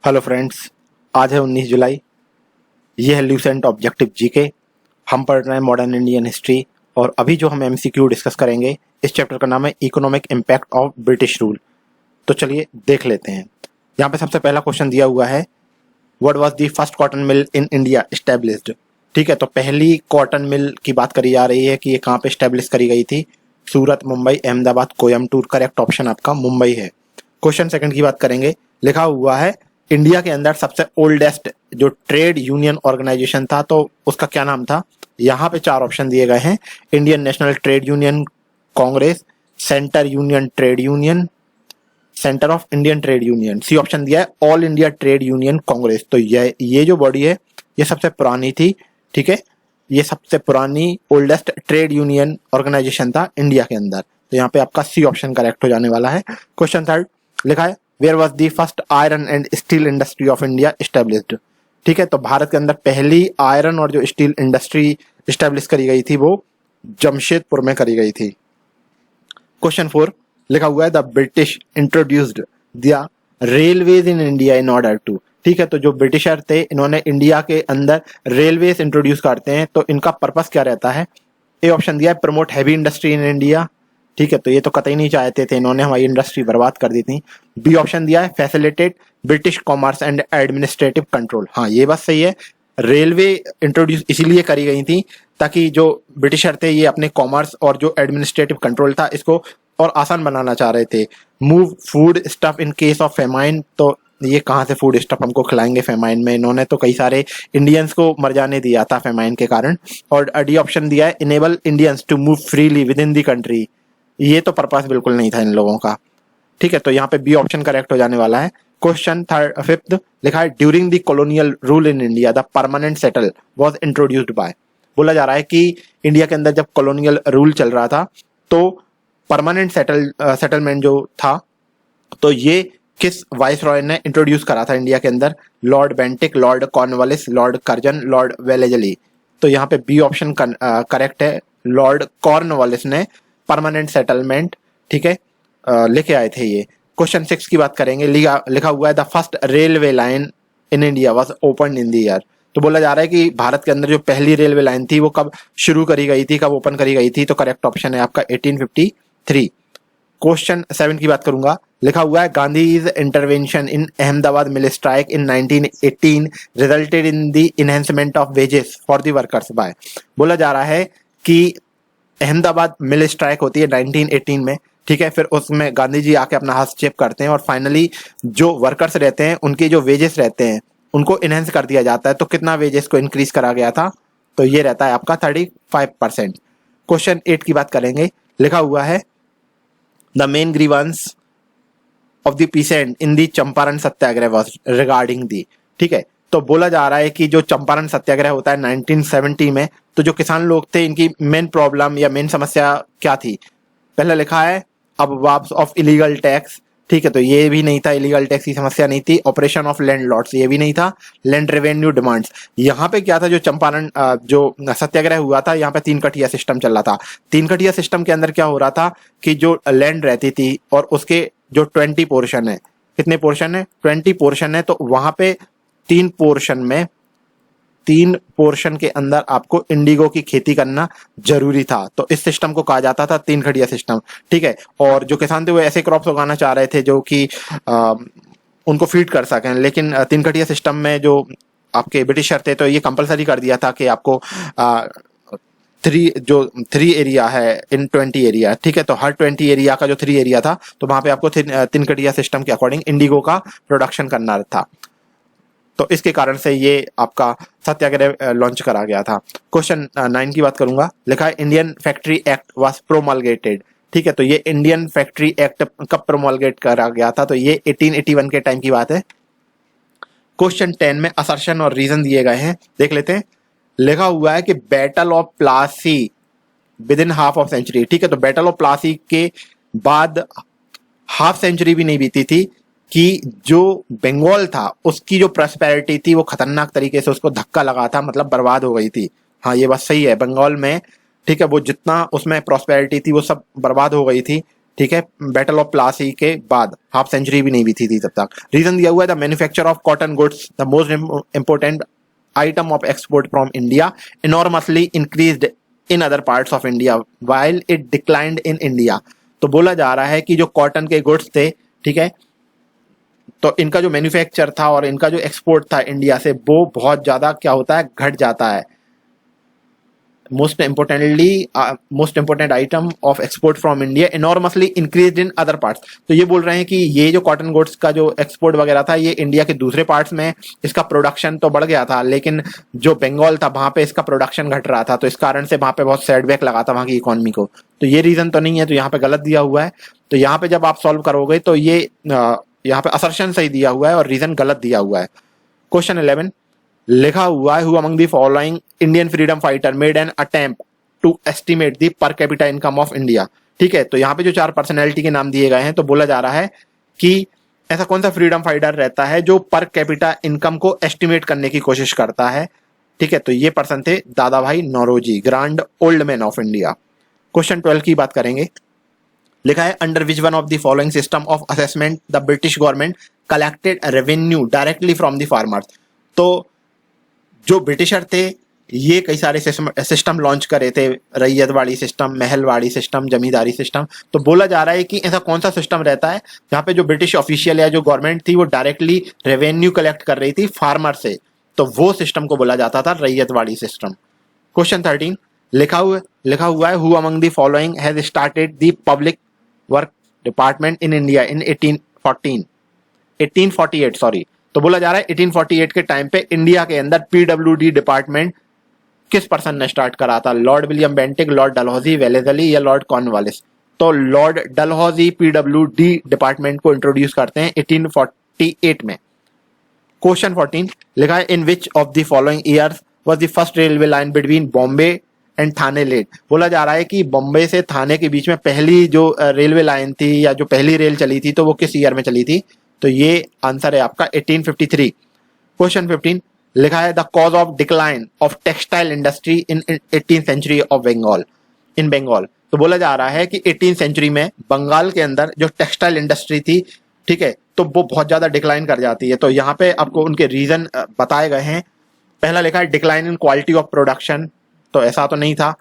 Hello friends, आज है 19 जुलाई। ये है ल्यूसेंट ऑब्जेक्टिव जीके। हम पढ़ रहे हैं मॉडर्न इंडियन हिस्ट्री और अभी जो हम एमसीक्यू डिस्कस करेंगे इस चैप्टर का नाम है economic impact of British rule. तो चलिए देख लेते हैं। यहाँ पे सबसे पहला क्वेश्चन दिया हुआ है, what was the first cotton mill in India established. ठीक है, तो पहली कॉटन मिल की बात करी जा रही है कि ये कहाँ पे एस्टेब्लिश करी गई थी। सूरत, मुंबई, अहमदाबाद, कोयम्बटूर। करेक्ट ऑप्शन आपका मुंबई है। क्वेश्चन सेकंड की बात करेंगे। लिखा हुआ है इंडिया के अंदर सबसे ओल्डेस्ट जो ट्रेड यूनियन ऑर्गेनाइजेशन था तो उसका क्या नाम था। यहाँ पे चार ऑप्शन दिए गए हैं, Indian national trade union congress, centre union trade union, centre of Indian trade union. C option दिया है all India trade union congress. तो ये जो बॉडी है ये सबसे पुरानी थी। ठीक है, ये सबसे पुरानी ओल्डेस्ट ट्रेड यूनियन ऑर्गेनाइजेशन था इंडिया के अंदर। तो यहाँ पे आपका सी ऑप्शन करेक्ट हो जाने वाला है। क्वेश्चन थर्ड लिखा है where was the first iron and steel industry of India established. ठीक है, तो भारत के अंदर पहली आयरन और जो स्टील इंडस्ट्री एस्टेब्लिश करी गई थी वो जमशेदपुर में करी गई थी। क्वेश्चन फोर लिखा हुआ है the British introduced the railways in India in order to. ठीक है, तो जो ब्रिटिशर थे इन्होंने इंडिया के अंदर रेलवेज इंट्रोड्यूस करते हैं तो इनका पर्पस क्या रहता है। ए ऑप्शन दिया है promote heavy industry in India. ठीक है, तो ये तो कतई नहीं चाहते थे, इन्होंने हमारी इंडस्ट्री बर्बाद कर दी थी। बी ऑप्शन दिया है facilitate British commerce and administrative control. हाँ, ये बात सही है। रेलवे इंट्रोड्यूस इसीलिए करी गई थी ताकि जो ब्रिटिशर थे ये अपने कॉमर्स और जो एडमिनिस्ट्रेटिव कंट्रोल था इसको और आसान बनाना चाह रहे थे। Move food stuff in case of famine, तो ये कहाँ से फूड स्टफ हमको खिलाएंगे फेमाइन में। इन्होंने तो कई सारे इंडियंस को मर जाने दिया था फेमाइन के कारण। और डी ऑप्शन दिया है enable Indians to move freely within the country. ये तो पर्पस बिल्कुल नहीं था इन लोगों का। ठीक है, तो यहाँ पे बी ऑप्शन करेक्ट हो जाने वाला है। क्वेश्चन थर्ड फिफ्थ लिखा है during the colonial rule in India the permanent settle was introduced by. बोला जा रहा है कि इंडिया के अंदर जब कॉलोनियल रूल चल रहा था तो परमानेंट सेटलमेंट जो था तो ये किस वाइस रॉय ने इंट्रोड्यूस करा था इंडिया के अंदर। Lord Bentinck, Lord Cornwallis, Lord Curzon, Lord Wellesley. तो यहाँ पे बी ऑप्शन करेक्ट है, लॉर्ड कॉर्नवालिस ने परमानेंट सेटलमेंट ठीक है लेके आए थे ये। क्वेश्चन सिक्स की बात करेंगे। लिखा हुआ है the first railway line in India was open in the year. तो बोला जा रहा है कि भारत के अंदर जो पहली रेलवे लाइन थी वो कब शुरू करी गई थी, कब ओपन करी गई थी। तो करेक्ट ऑप्शन है आपका 1853। क्वेश्चन सेवन की बात करूंगा। लिखा हुआ है Gandhi's intervention in Ahmedabad mill strike in 1918 resulted in the enhancement of wages for the workers by. बोला जा रहा है कि अहमदाबाद मिल स्ट्राइक होती है 1918 में। ठीक है, फिर उसमें गांधी जी आके अपना हस्तक्षेप करते हैं और फाइनली जो वर्कर्स रहते हैं उनके जो वेजेस रहते हैं उनको इनहेंस कर दिया जाता है। तो कितना वेजेस को इंक्रीज करा गया था, तो ये रहता है आपका 35%। क्वेश्चन 8 की बात करेंगे। लिखा हुआ है the main grievance of the pheasant in the Champaran Satyagraha was regarding the. ठीक है, तो बोला जा रहा है कि जो चंपारण सत्याग्रह होता है 1970 में, तो जो किसान लोग थे इनकी मेन प्रॉब्लम या मेन समस्या क्या थी। पहले लिखा है अबवाब्स ऑफ इलीगल टैक्स। ठीक है, तो ये भी नहीं था, इलीगल टैक्स की समस्या नहीं थी। ऑपरेशन ऑफ लैंड लॉट्स ये भी नहीं था। Land revenue demands. यहाँ पे क्या था, जो चंपारण जो सत्याग्रह हुआ था यहाँ पे तीन कटिया सिस्टम चल रहा था। तीन कटिया सिस्टम के अंदर क्या हो रहा था कि जो लैंड रहती थी और उसके जो 20 पोर्शन है, कितने पोर्शन है 20 पोर्शन है, तो वहां पे तीन पोर्शन के अंदर आपको इंडिगो की खेती करना जरूरी था। तो इस सिस्टम को कहा जाता था तीन खड़िया सिस्टम। ठीक है, और जो किसान थे वो ऐसे क्रॉप्स उगाना चाह रहे थे जो कि उनको फीड कर सकें, लेकिन तीन खड़िया सिस्टम में जो आपके ब्रिटिशर थे तो ये कंपलसरी कर दिया था कि आपको 3 एरिया है इन 20 एरिया। ठीक है, तो हर 20 एरिया का जो 3 एरिया था तो वहां पे आपको तीन कटिया सिस्टम के अकॉर्डिंग इंडिगो का प्रोडक्शन करना था। तो इसके कारण से ये आपका सत्याग्रह लॉन्च करा गया था। क्वेश्चन 9 की बात करूंगा। लिखा है Indian factory act was promulgated. ठीक है, तो ये इंडियन फैक्ट्री एक्ट कब प्रोमलगेट करा गया था, तो ये 1881 के टाइम की बात है। क्वेश्चन 10 में असर्शन और रीजन दिए गए हैं, देख लेते हैं। लिखा हुआ है कि battle of Plassey within half of century. ठीक है, तो बैटल ऑफ प्लासी के बाद हाफ सेंचुरी भी नहीं बीती थी कि जो बंगाल था उसकी जो प्रॉस्पेरिटी थी वो खतरनाक तरीके से उसको धक्का लगा था, मतलब बर्बाद हो गई थी। हाँ, ये बात सही है, बंगाल में ठीक है वो जितना उसमें प्रॉस्पेरिटी थी वो सब बर्बाद हो गई थी। ठीक है, बैटल ऑफ प्लासी के बाद हाफ सेंचुरी भी नहीं बीती थी तब तक। रीजन दिया हुआ है the manufacture of cotton goods the most important item of export from India enormously increased in other parts of India while it declined in India। तो बोला जा रहा है कि जो कॉटन के गुड्स थे, ठीक है, तो इनका जो मैन्युफैक्चर था और इनका जो एक्सपोर्ट था इंडिया से, वो बहुत ज्यादा क्या होता है, घट जाता है। Most important item of export from India enormously increase in other parts. तो ये बोल रहे हैं कि ये जो कॉटन गुड्स का जो एक्सपोर्ट वगैरह था, ये इंडिया के दूसरे पार्ट्स में इसका प्रोडक्शन तो बढ़ गया था, लेकिन जो बंगाल था वहां पे इसका प्रोडक्शन घट रहा था, तो इस कारण से वहां पे बहुत सेटबैक लगा था वहां की इकोनॉमी को। तो ये रीजन तो नहीं है, तो यहाँ पे गलत दिया हुआ है। तो यहाँ पे जब आप सॉल्व करोगे तो ये यहाँ पे असर्शन सही दिया हुआ है और रीजन गलत दिया हुआ है। क्वेश्चन 11 लिखा हुआ है, who among the following Indian freedom fighter made an attempt to estimate the per capita income of India. ठीक है, तो यहाँ पे जो 4 पर्सनैलिटी के नाम दिए गए हैं, तो बोला जा रहा है कि ऐसा कौन सा फ्रीडम फाइटर रहता है जो पर कैपिटा इनकम को एस्टिमेट करने की कोशिश करता है। ठीक है, तो ये पर्सन थे Dadabhai Naoroji, grand old man of India. Question 12 की बात करेंगे। लिखा है, under which one of the following system of assessment the British government collected revenue directly from the farmers. तो जो ब्रिटिशर थे ये कई सारे सिस्टम लॉन्च करे थे, रैयतवाड़ी सिस्टम, महलवाड़ी सिस्टम, जमींदारी सिस्टम। तो बोला जा रहा है कि ऐसा कौन सा सिस्टम रहता है जहां पे जो ब्रिटिश ऑफिशियल या जो गवर्नमेंट थी वो डायरेक्टली रेवेन्यू कलेक्ट कर रही थी फार्मर से, तो वो सिस्टम को बोला जाता था रैयतवाड़ी सिस्टम। क्वेश्चन 13 लिखा हुआ है, who among the following has started the public work department in India in 1848 sorry. तो बोला जा रहा है 1848 के टाइम पे इंडिया के अंदर पीडब्ल्यूडी डिपार्टमेंट किस पर्सन ने स्टार्ट करा था? Lord William Bentinck, Lord Dalhousie, Wellesley या लॉर्ड कॉर्नवालिस? तो लॉर्ड डलहौजी पीडब्ल्यूडी डिपार्टमेंट को इंट्रोड्यूस करते हैं 1848 में। क्वेश्चन 14 लिखा है, in which of the following years was the first railway line between Bombay and Thane laid? बोला जा रहा है कि बॉम्बे से थाने के बीच में पहली जो रेलवे लाइन थी या जो पहली रेल चली थी, तो वो किस ईयर में चली थी? तो ये आंसर है आपका 1853। क्वेश्चन 15 लिखा है, the cause of decline of textile industry in 18th century of Bengal in Bengal. तो बोला जा रहा है कि 18th सेंचुरी में बंगाल के अंदर जो टेक्सटाइल इंडस्ट्री थी, ठीक है, तो वो बहुत ज्यादा डिक्लाइन कर जाती है। तो यहाँ पे आपको उनके रीजन बताए गए हैं। पहला लिखा है decline in quality of production, तो ऐसा तो नहीं था,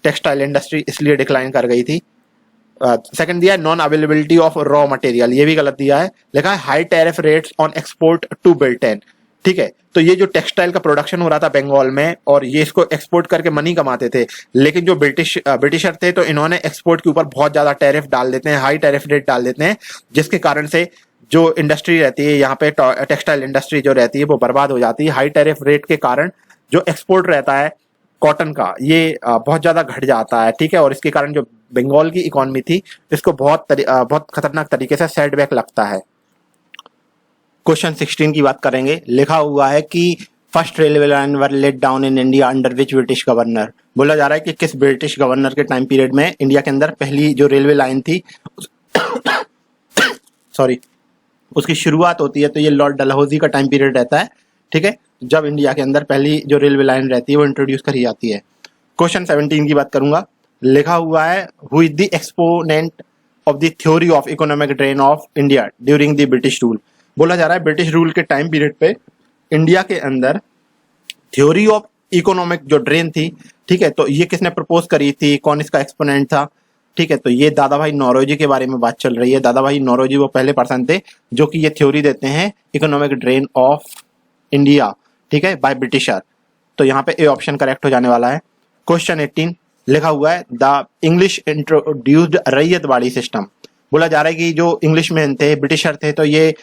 टेक्सटाइल इंडस्ट्री इसलिए डिक्लाइन कर गई थी। सेकंड दिया है non availability of raw material, ये भी गलत दिया है। लिखा है high tariff rates on export to Britain. ठीक है, तो ये जो टेक्सटाइल का प्रोडक्शन हो रहा था बंगाल में और ये इसको एक्सपोर्ट करके मनी कमाते थे, लेकिन जो ब्रिटिशर थे तो इन्होंने एक्सपोर्ट के ऊपर बहुत ज्यादा टैरिफ डाल देते हैं, हाई टैरिफ रेट डाल देते हैं, जिसके कारण से जो इंडस्ट्री रहती है यहाँ पे टेक्सटाइल इंडस्ट्री जो रहती है वो बर्बाद हो जाती है। हाई टैरिफ रेट के कारण जो एक्सपोर्ट रहता है कॉटन का ये बहुत ज्यादा घट जाता है। ठीक है, और इसके कारण जो बंगाल की इकोनॉमी थी इसको बहुत खतरनाक तरीके से सेटबैक लगता है। क्वेश्चन 16 की बात करेंगे। लिखा हुआ है कि first railway line were laid down in India under which British governor. बोला जा रहा है कि किस ब्रिटिश गवर्नर के टाइम पीरियड में इंडिया के अंदर पहली जो रेलवे लाइन थी सॉरी उसकी शुरुआत होती है, तो ये लॉर्ड डलहौजी का टाइम पीरियड रहता है। ठीक है, जब इंडिया के अंदर पहली जो रेलवे लाइन रहती है वो इंट्रोड्यूस करी जाती है। क्वेश्चन 17 की बात करूंगा। लिखा हुआ है, who is the exponent of the theory of economic drain of India during the British rule. बोला जा रहा है ब्रिटिश रूल के टाइम पीरियड पे इंडिया के अंदर थ्योरी ऑफ इकोनॉमिक जो ड्रेन थी, ठीक है, तो ये किसने प्रपोज करी थी, कौन इसका एक्सपोनेंट था? ठीक है, तो ये दादा भाई नौरोजी के बारे में बात चल रही है। दादा भाई नौरोजी वो पहले पर्सन थे जो कि ये थ्योरी देते हैं इकोनॉमिक ड्रेन ऑफ इंडिया, ठीक है, बाय ब्रिटिशर। तो यहाँ पे ए ऑप्शन करेक्ट हो जाने वाला है। क्वेश्चन 18 लिखा हुआ है, the English introduced ryotwari system. बोला जा रहा है कि जो इंग्लिश मैन थे, ब्रिटिशर थे, तो ये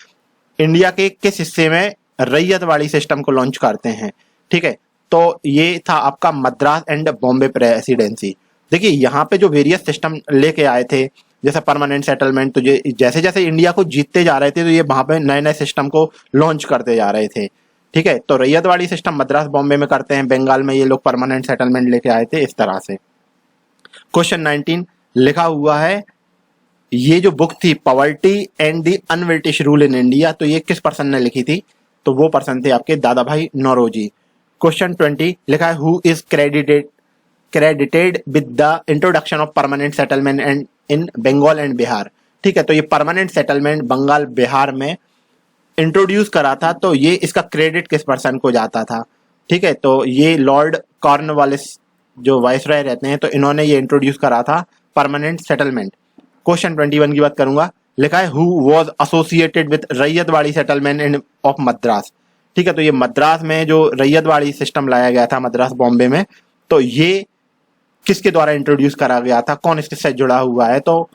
इंडिया के किस हिस्से में रैयतवाड़ी सिस्टम को लॉन्च करते हैं? ठीक है, तो ये था आपका मद्रास एंड बॉम्बे प्रेसिडेंसी। देखिए यहाँ पे जो वेरियस सिस्टम लेके आए थे, जैसे परमानेंट सेटलमेंट, तो जैसे जैसे इंडिया को जीतते जा रहे थे तो ये वहां पे नए नए सिस्टम को लॉन्च करते जा रहे थे। ठीक है, तो रैयतवाड़ी सिस्टम मद्रास बॉम्बे में करते हैं, बंगाल में ये लोग परमानेंट सेटलमेंट लेके आए थे, इस तरह से। क्वेश्चन 19 लिखा हुआ है, ये जो बुक थी poverty and the un British rule in India, तो ये किस पर्सन ने लिखी थी? तो वो पर्सन थे आपके दादा भाई नौरोजी। क्वेश्चन 20 लिखा है, who is credited with the introduction of permanent settlement and in Bengal and Bihar. ठीक है, तो ये परमानेंट सेटलमेंट बंगाल बिहार में इंट्रोड्यूस करा था, तो ये इसका क्रेडिट किस पर्सन को जाता था? ठीक है, तो ये लॉर्ड कॉर्नवालिस जो वाइसरॉय रहते हैं, तो इन्होंने ये इंट्रोड्यूस करा था परमानेंट सेटलमेंट। क्वेश्चन 21 की बात करूंगा। लिखा है who was associated with ryotwari settlement in of Madras. ठीक है, तो ये मद्रास में जो रैयतवाड़ी सिस्टम लाया गया था मद्रास बॉम्बे में, तो ये किसके द्वारा इंट्रोड्यूस करा गया था, कौन इसके साथ जुड़ा हुआ है? तो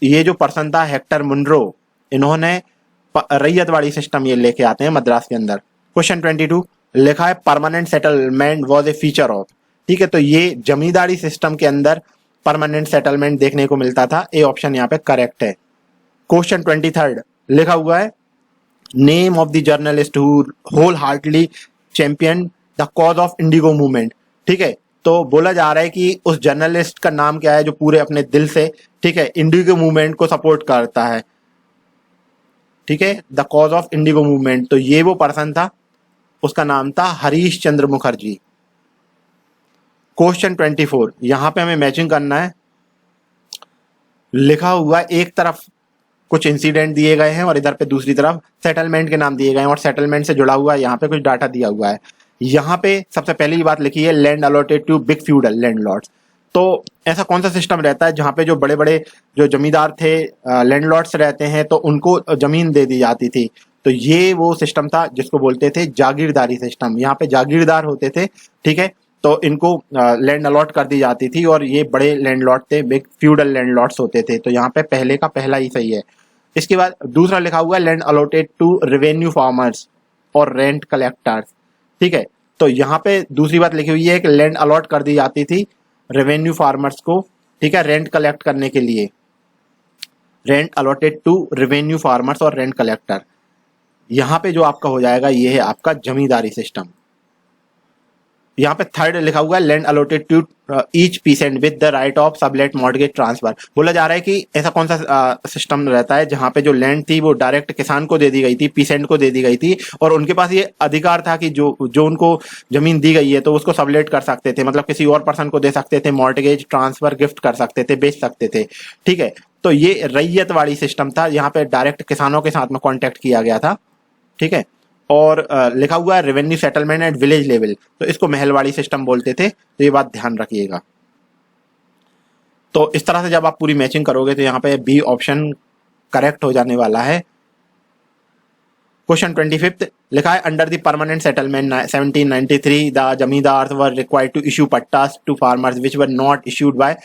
ये जो पर्सन था हेक्टर मुनरो, इन्होंने रैयतवाड़ी सिस्टम ये लेके आते हैं मद्रास के अंदर। क्वेश्चन 22 लिखा है permanent settlement was a feature of. ठीक है, तो ये जमींदारी सिस्टम के अंदर परमानेंट सेटलमेंट देखने को मिलता था। ए ऑप्शन यहाँ पे करेक्ट है। क्वेश्चन 23 लिखा हुआ है name of the journalist who wholeheartedly champion the cause of indigo movement. ठीक है, तो बोला जा रहा है कि उस जर्नलिस्ट का नाम क्या है जो पूरे अपने दिल से, ठीक है, इंडिगो मूवमेंट को सपोर्ट करता है। ठीक है, the cause of indigo movement, तो ये वो पर्सन था, उसका नाम था हरीश चंद्र मुखर्जी। क्वेश्चन 24 यहां पे हमें मैचिंग करना है। लिखा हुआ एक तरफ कुछ इंसिडेंट दिए गए हैं और इधर पे दूसरी तरफ सेटलमेंट के नाम दिए गए हैं और सेटलमेंट से जुड़ा हुआ यहाँ पे कुछ डाटा दिया हुआ है। यहाँ पे सबसे पहली बात लिखी है land allotted to big feudal landlords. तो ऐसा कौन सा सिस्टम रहता है जहाँ पे जो बड़े बड़े जो जमींदार थे, लैंडलॉर्ड्स रहते हैं, तो उनको जमीन दे दी जाती थी। तो ये वो सिस्टम था जिसको बोलते थे जागीरदारी सिस्टम। यहाँ पे जागीरदार होते थे, ठीक है, तो इनको लैंड अलॉट कर दी जाती थी और ये बड़े लैंडलॉर्ड थे, बिग फ्यूडल लैंडलॉर्ड्स होते थे। तो यहाँ पे पहले का पहला ही सही है। इसके बाद दूसरा लिखा हुआ है land allotted to revenue farmers और रेंट कलेक्टर्स। ठीक है, तो यहाँ पे दूसरी बात लिखी हुई है कि लैंड अलॉट कर दी जाती थी रेवेन्यू फार्मर्स को, ठीक है, रेंट कलेक्ट करने के लिए। Rent allotted to revenue farmers और रेंट कलेक्टर। यहाँ पे जो आपका हो जाएगा ये है आपका जमींदारी सिस्टम। यहाँ पे थर्ड लिखा हुआ है land allotted to each peasant with the right of sublet mortgage transfer. बोला जा रहा है कि ऐसा कौन सा सिस्टम रहता है जहाँ पे जो लैंड थी वो डायरेक्ट किसान को दे दी गई थी, पीसेंट को दे दी गई थी, और उनके पास ये अधिकार था कि जो उनको जमीन दी गई है तो उसको सबलेट कर सकते थे, मतलब किसी और पर्सन को दे सकते थे, मॉर्गेज ट्रांसफर गिफ्ट कर सकते थे, बेच सकते थे। ठीक है, तो ये रैयतवाड़ी सिस्टम था, यहाँ पे डायरेक्ट किसानों के साथ में कॉन्टेक्ट किया गया था। ठीक है, और लिखा हुआ है revenue settlement at village level, तो इसको महलवाड़ी सिस्टम बोलते थे। तो ये बात ध्यान रखिएगा। तो इस तरह से जब आप पूरी मैचिंग करोगे तो यहाँ पे बी ऑप्शन करेक्ट हो जाने वाला है। क्वेश्चन 25 लिखा है under the permanent settlement 1793 the zamindar were required to issue pattas to farmers which were not issued by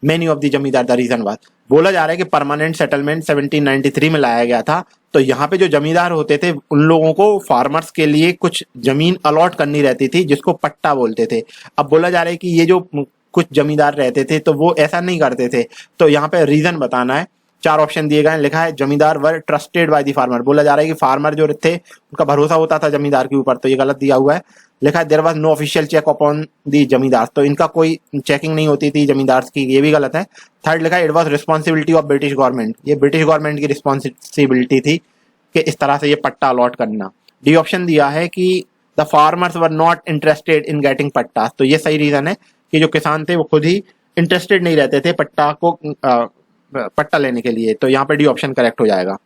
many of the zamindar. The reason was, बोला जा रहा है कि परमानेंट सेटलमेंट 1793 में लाया गया था, तो यहाँ पे जो जमींदार होते थे उन लोगों को फार्मर्स के लिए कुछ जमीन अलॉट करनी रहती थी जिसको पट्टा बोलते थे। अब बोला जा रहा है कि ये जो कुछ जमींदार रहते थे तो वो ऐसा नहीं करते थे, तो यहाँ पे रीजन बताना है। 4 ऑप्शन दिए गए हैं। लिखा है जमींदार वर ट्रस्टेड बाय द फार्मर। बोला जा रहा है कि फार्मर जो थे उनका भरोसा होता था जमींदार के ऊपर, तो ये गलत दिया हुआ है। लिखा है there was no official check upon the zamindar, तो इनका कोई चेकिंग नहीं होती थी जमींदार की, ये भी गलत है। थर्ड लिखा है it was responsibility of British government, ये ब्रिटिश गवर्नमेंट की रिस्पॉन्सिबिलिटी थी कि इस तरह से ये पट्टा अलॉट करना। डी ऑप्शन दिया है कि the farmers were not interested in getting पट्टा, तो ये सही रीजन है कि जो किसान थे वो खुद ही इंटरेस्टेड नहीं रहते थे पट्टा लेने के लिए, तो यहाँ पे डी ऑप्शन करेक्ट हो जाएगा।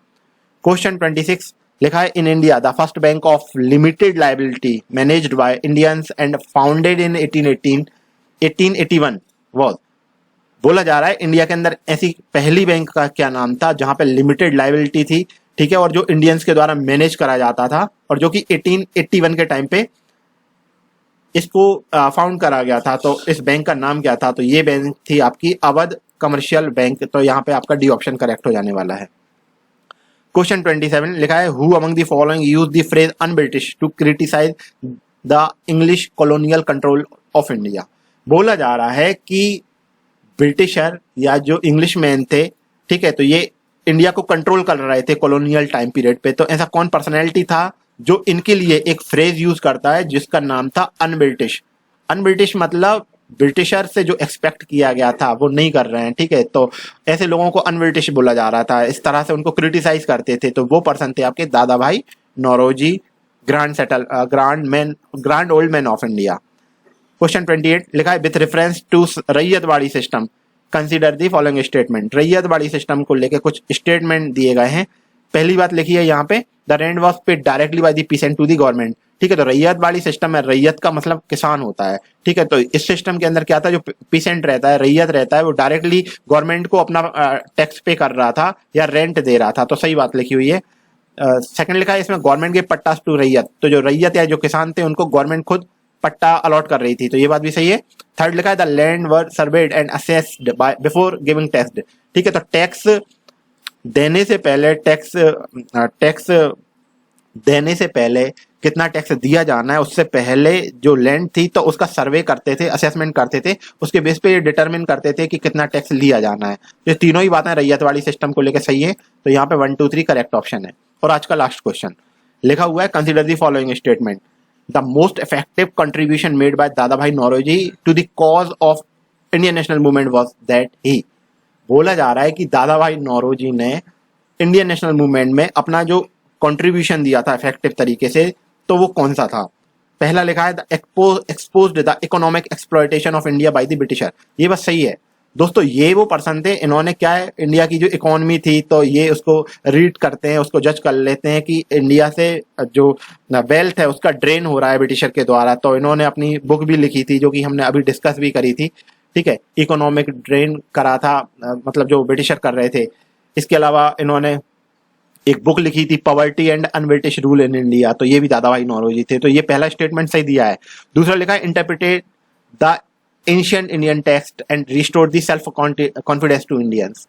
क्वेश्चन 26 लिखा है in India the first bank of limited liability managed by Indians and founded in 1881 was. बोला जा रहा है इंडिया के अंदर ऐसी पहली बैंक का क्या नाम था जहां पे लिमिटेड लाइबिलिटी थी, ठीक है, और जो इंडियंस के द्वारा मैनेज करा जाता था, और जो कि 1881 के टाइम पे इसको फाउंड करा गया था। तो इस बैंक का नाम क्या था? तो ये बैंक थी आपकी अवध कमर्शियल बैंक, तो यहाँ पे आपका डी ऑप्शन करेक्ट हो जाने वाला है। क्वेश्चन 27 लिखा है who among the following use the phrase un British to criticize the English colonial control of India. बोला जा रहा है कि ब्रिटिशर या जो इंग्लिश मैन थे, ठीक है, तो ये इंडिया को कंट्रोल कर रहे थे कॉलोनियल टाइम पीरियड पे, तो ऐसा कौन पर्सनैलिटी था जो इनके लिए एक फ्रेज यूज करता है जिसका नाम था अनब्रिटिश। अनब्रिटिश मतलब ब्रिटिशर से जो एक्सपेक्ट किया गया था वो नहीं कर रहे हैं, ठीक है, तो ऐसे लोगों को अनब्रिटिश बोला जा रहा था, इस तरह से उनको क्रिटिसाइज करते थे। तो वो पर्सन थे आपके Dadabhai Naoroji, grand old man of India. Question 28 लिखा है with reference to ryotwari system consider the following statement. Ryotwari system को लेके कुछ स्टेटमेंट दिए गए हैं। पहली बात लिखी है यहाँ पे, the rent was paid directly by the peasant to the government. ठीक है, तो रैयतवाड़ी सिस्टम है, रैयत का मतलब किसान होता है। ठीक है, तो इस सिस्टम के अंदर क्या था, जो पीसेंट रहता है, रैयत रहता है, वो डायरेक्टली गवर्नमेंट को अपना टैक्स पे कर रहा था या रेंट दे रहा था, तो सही बात लिखी हुई है। सेकंड लिखा है इसमें गवर्नमेंट के पट्टास टू रैयत, तो जो रैयत या जो किसान थे उनको गवर्नमेंट खुद पट्टा अलॉट कर रही थी, तो ये बात भी सही है। थर्ड लिखा है the land were surveyed and assessed by before giving tax. ठीक है, तो टैक्स देने से पहले टैक्स देने से पहले कितना टैक्स दिया जाना है, उससे पहले जो लैंड थी तो उसका सर्वे करते थे, असेसमेंट करते थे, उसके बेस पे ये डिटरमिन करते थे कि कितना टैक्स लिया जाना है। ये तीनों ही बातें रैयतवाड़ी सिस्टम को लेकर सही है, तो यहाँ पे 1 2 3 करेक्ट ऑप्शन है। और आज का लास्ट क्वेश्चन लिखा हुआ है, consider the following statement. The most effective contribution made by Dadabhai Naoroji to the cause of Indian national movement was that he. बोला जा रहा है कि दादाभाई नौरोजी ने इंडियन नेशनल मूवमेंट में अपना जो कंट्रीब्यूशन दिया था इफेक्टिव तरीके से, तो वो कौन सा था। पहला लिखा है exposed the economic exploitation of India by the britisher. ये बस सही है दोस्तों, ये वो पर्सन थे, इन्होंने क्या है, इंडिया की जो इकोनॉमी थी तो ये उसको रीड करते हैं, उसको जज कर लेते हैं कि इंडिया से जो वेल्थ है उसका ड्रेन हो रहा है ब्रिटिशर के द्वारा, तो इन्होंने अपनी बुक भी लिखी थी जो कि हमने अभी डिस्कस भी करी थी। ठीक है, इकोनॉमिक ड्रेन करा था, मतलब जो ब्रिटिशर कर रहे थे। इसके अलावा इन्होंने एक बुक लिखी थी, poverty and un-British rule in India, तो ये भी दादाभाई नौरोजी थे, तो ये पहला स्टेटमेंट सही दिया है। दूसरा लिखा है interpreted the ancient Indian text and restored the self confidence to Indians,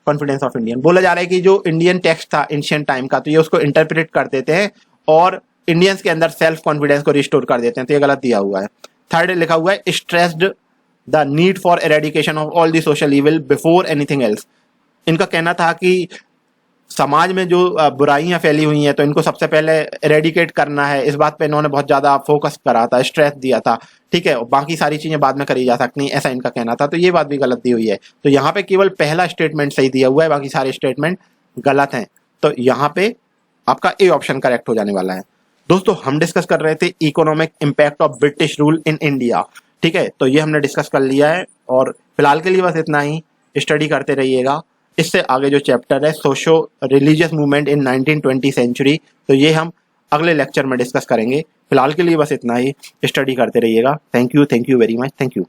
confidence of Indian. बोला जा रहा है कि जो इंडियन टेक्स्ट था एंशिएंट टाइम का, तो ये उसको इंटरप्रेट कर देते हैं और इंडियंस के अंदर सेल्फ कॉन्फिडेंस को रिस्टोर कर देते हैं, तो ये गलत दिया हुआ है। थर्ड लिखा हुआ है stressed the need for eradication of all the social evil before anything else. इनका कहना था कि समाज में जो बुराइयां फैली हुई हैं तो इनको सबसे पहले एरेडिकेट करना है, इस बात पे इन्होंने बहुत ज्यादा फोकस करा था, स्ट्रेस दिया था। ठीक है, बाकी सारी चीजें बाद में करी जा सकती, ऐसा इनका कहना था, तो ये बात भी गलत दी हुई है। तो यहाँ पे केवल पहला स्टेटमेंट सही दिया हुआ है, बाकी सारे स्टेटमेंट गलत हैं, तो यहाँ पे आपका ए ऑप्शन करेक्ट हो जाने वाला है। दोस्तों हम डिस्कस कर रहे थे economic impact of British rule in India. ठीक है, तो ये हमने डिस्कस कर लिया है और फिलहाल के लिए बस इतना ही, स्टडी करते रहिएगा। इससे आगे जो चैप्टर है socio religious movement in 1920 century, तो ये हम अगले लेक्चर में डिस्कस करेंगे। फिलहाल के लिए बस इतना ही, स्टडी करते रहिएगा। Thank you very much, thank you.